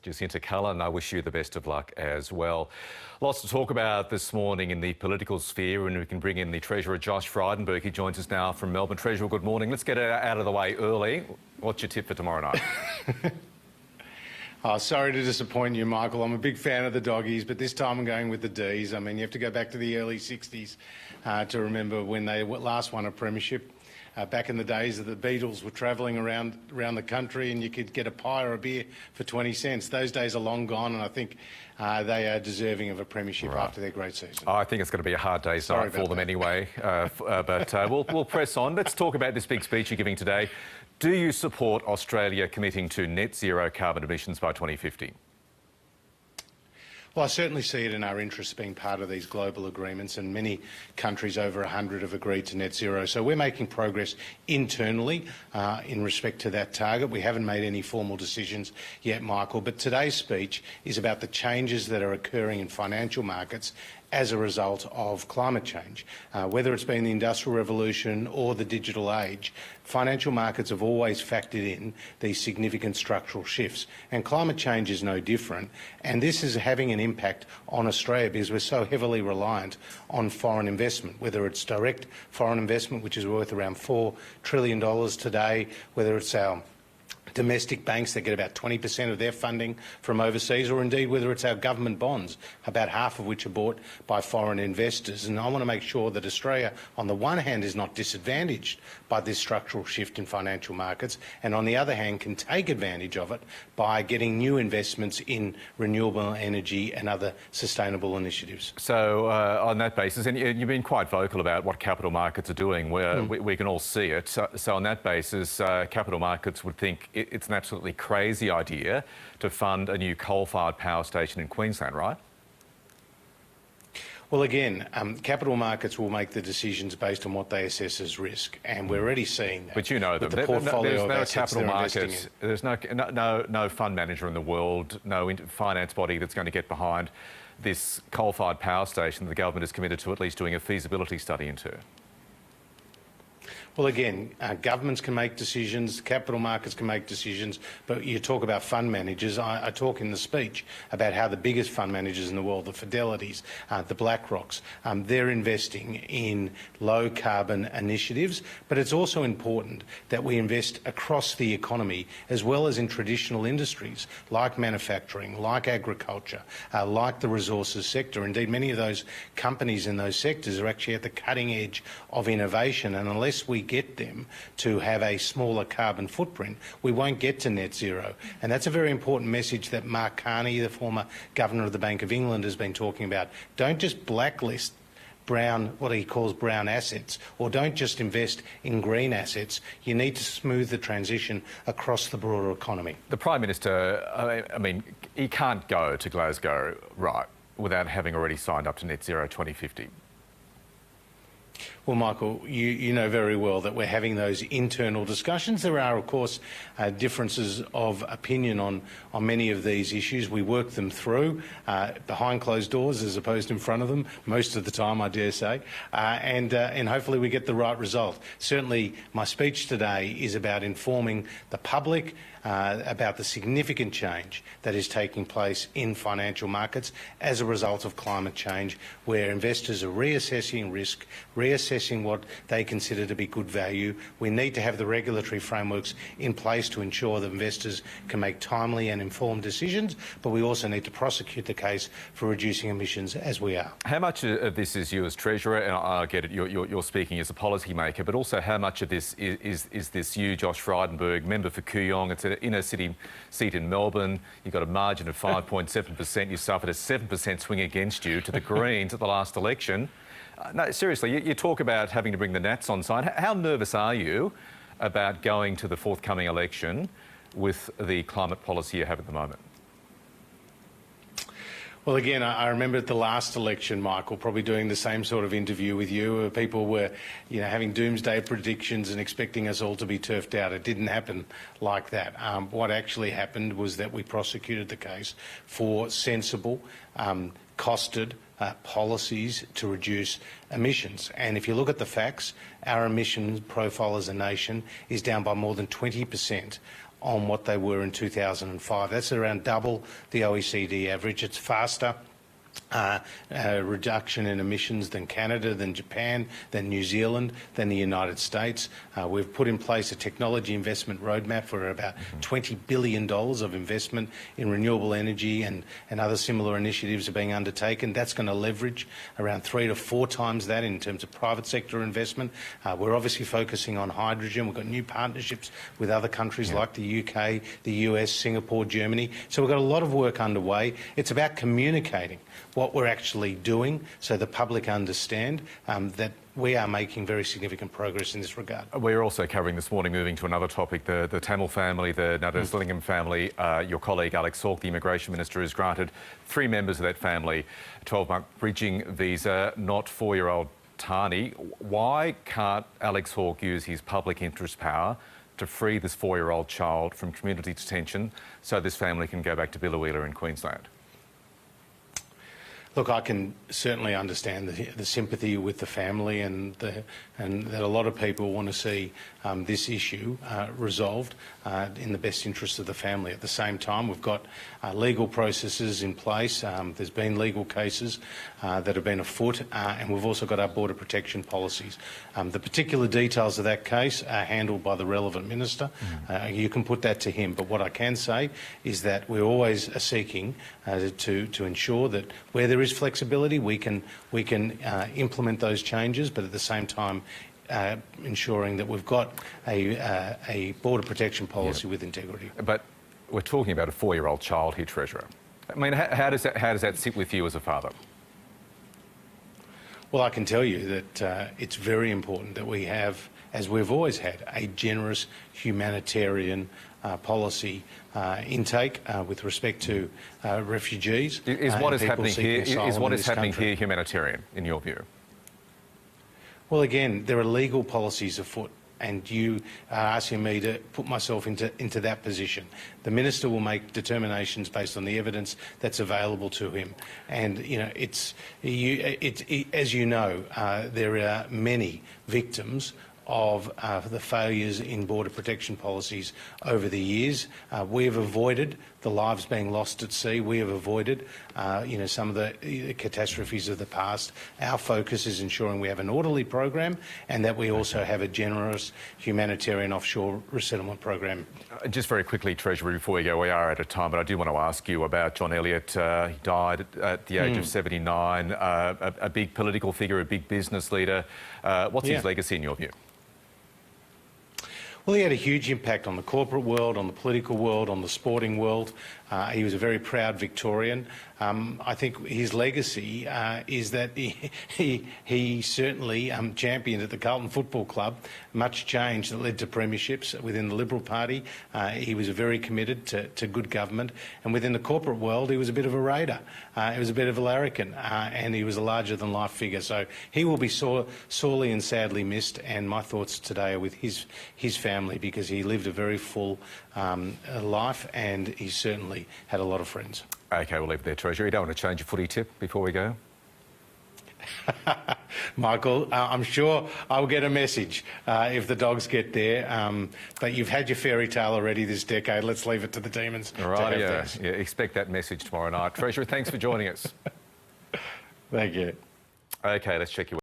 Jacinta Cullen, I wish you the best of luck as well. Lots to talk about this morning in the political sphere, and we can bring in the Treasurer, Josh Frydenberg. He joins us now from Melbourne. Treasurer, good morning. Let's get it out of the way early. What's your tip for tomorrow night? Oh, sorry to disappoint you, Michael. I'm a big fan of the Doggies, but this time I'm going with the D's. I mean, you have to go back to the early 60s to remember when they last won a premiership. Back in the days that the Beatles were travelling around the country and you could get a pie or a beer for 20 cents. Those days are long gone, and I think they are deserving of a premiership after their great season. I think it's going to be a hard day's night for them anyway, but we'll press on. Let's talk about this big speech you're giving today. Do you support Australia committing to net zero carbon emissions by 2050? Well, I certainly see it in our interest being part of these global agreements, and many countries, over 100, have agreed to net zero. So we're making progress internally in respect to that target. We haven't made any formal decisions yet, Michael, but today's speech is about the changes that are occurring in financial markets as a result of climate change. Whether it's been the Industrial Revolution or the digital age, financial markets have always factored in these significant structural shifts, and climate change is no different. And this is having an impact on Australia because we're so heavily reliant on foreign investment, whether it's direct foreign investment, which is worth around $4 trillion today, whether it's our domestic banks that get about 20% of their funding from overseas, or indeed whether it's our government bonds, about half of which are bought by foreign investors. And I want to make sure that Australia, on the one hand, is not disadvantaged by this structural shift in financial markets, and on the other hand can take advantage of it by getting new investments in renewable energy and other sustainable initiatives. So on that basis, and you've been quite vocal about what capital markets are doing, where we can all see it. So on that basis, capital markets would think it's an absolutely crazy idea to fund a new coal-fired power station in Queensland, right? Well, again, capital markets will make the decisions based on what they assess as risk, and we're already seeing that. But you know them. The portfolio there's no capital markets. There's no fund manager in the world, no finance body that's going to get behind this coal-fired power station that the government is committed to at least doing a feasibility study into. Well, again, governments can make decisions, capital markets can make decisions, but you talk about fund managers. I talk in the speech about how the biggest fund managers in the world, the Fidelities, the BlackRocks, they're investing in low-carbon initiatives, but it's also important that we invest across the economy as well as in traditional industries like manufacturing, like agriculture, like the resources sector. Indeed, many of those companies in those sectors are actually at the cutting edge of innovation, and unless we get them to have a smaller carbon footprint, we won't get to net zero. And that's a very important message that Mark Carney, the former Governor of the Bank of England, has been talking about. Don't just blacklist what he calls brown assets, or don't just invest in green assets. You need to smooth the transition across the broader economy. The Prime Minister, I mean, he can't go to Glasgow, right, without having already signed up to net zero 2050. Well, Michael, you know very well that we're having those internal discussions. There are, of course, differences of opinion on many of these issues. We work them through behind closed doors as opposed to in front of them, most of the time, I dare say, and hopefully we get the right result. Certainly, my speech today is about informing the public about the significant change that is taking place in financial markets as a result of climate change, where investors are reassessing risk, reassessing what they consider to be good value. We need to have the regulatory frameworks in place to ensure that investors can make timely and informed decisions, but we also need to prosecute the case for reducing emissions as we are. How much of this is you as Treasurer, and I get it, you're speaking as a policymaker, but also how much of this is this you, Josh Frydenberg, member for Kooyong? It's an inner city seat in Melbourne. You've got a margin of 5.7%. You suffered a 7% swing against you to the Greens at the last election. No, seriously, you talk about having to bring the Nats on side. How nervous are you about going to the forthcoming election with the climate policy you have at the moment? Well, again, I remember at the last election, Michael, probably doing the same sort of interview with you, where people were, having doomsday predictions and expecting us all to be turfed out. It didn't happen like that. What actually happened was that we prosecuted the case for sensible, costed policies to reduce emissions. And if you look at the facts, our emissions profile as a nation is down by more than 20% on what they were in 2005. That's around double the OECD average. It's faster. Reduction in emissions than Canada, than Japan, than New Zealand, than the United States. We've put in place a technology investment roadmap for about $20 billion of investment in renewable energy, and other similar initiatives are being undertaken. That's going to leverage around 3 to 4 times that in terms of private sector investment. We're obviously focusing on hydrogen. We've got new partnerships with other countries like the UK, the US, Singapore, Germany. So we've got a lot of work underway. It's about communicating what we're actually doing so the public understand that we are making very significant progress in this regard. We're also covering this morning, moving to another topic, the Tamil family, the Nadeslingam family. Your colleague Alex Hawke, the Immigration Minister, has granted 3 members of that family a 12-month bridging visa, not 4-year-old Tani. Why can't Alex Hawke use his public interest power to free this 4-year-old child from community detention so this family can go back to Biloela in Queensland? Look, I can certainly understand the sympathy with the family, and that a lot of people want to see this issue resolved in the best interest of the family. At the same time, we've got legal processes in place. There's been legal cases that have been afoot, and we've also got our border protection policies. The particular details of that case are handled by the relevant minister. You can put that to him. But what I can say is that we always are seeking to ensure that where there is flexibility, we can implement those changes, but at the same time ensuring that we've got a border protection policy with integrity. But we're talking about a 4-year-old child here, Treasurer. I mean, how does that sit with you as a father? Well, I can tell you that it's very important that we have, as we've always had, a generous humanitarian policy intake with respect to refugees. Is what is happening here humanitarian, in your view? Well, again, there are legal policies afoot, and you are asking me to put myself into that position. The minister will make determinations based on the evidence that's available to him, and as you know, there are many victims of the failures in border protection policies over the years. We have avoided the lives being lost at sea. We have avoided, some of the catastrophes of the past. Our focus is ensuring we have an orderly program and that we also have a generous humanitarian offshore resettlement program. Just very quickly, Treasurer, before we go, we are out of time, but I do want to ask you about John Elliott. He died at the age of 79, a big political figure, a big business leader. What's his legacy in your view? Well, he had a huge impact on the corporate world, on the political world, on the sporting world. He was a very proud Victorian. I think his legacy is that he certainly championed at the Carlton Football Club much change that led to premierships within the Liberal Party. He was very committed to good government, and within the corporate world he was a bit of a raider. He was a bit of a larrikin, and he was a larger-than-life figure. So he will be sorely and sadly missed, and my thoughts today are with his family, because he lived a very full life, and he certainly had a lot of friends. OK, we'll leave it there, Treasurer. You don't want to change your footy tip before we go? Michael, I'm sure I'll get a message if the Dogs get there. But you've had your fairy tale already this decade. Let's leave it to the Demons. All right, yeah, expect that message tomorrow night. Treasurer, thanks for joining us. Thank you. OK, let's check your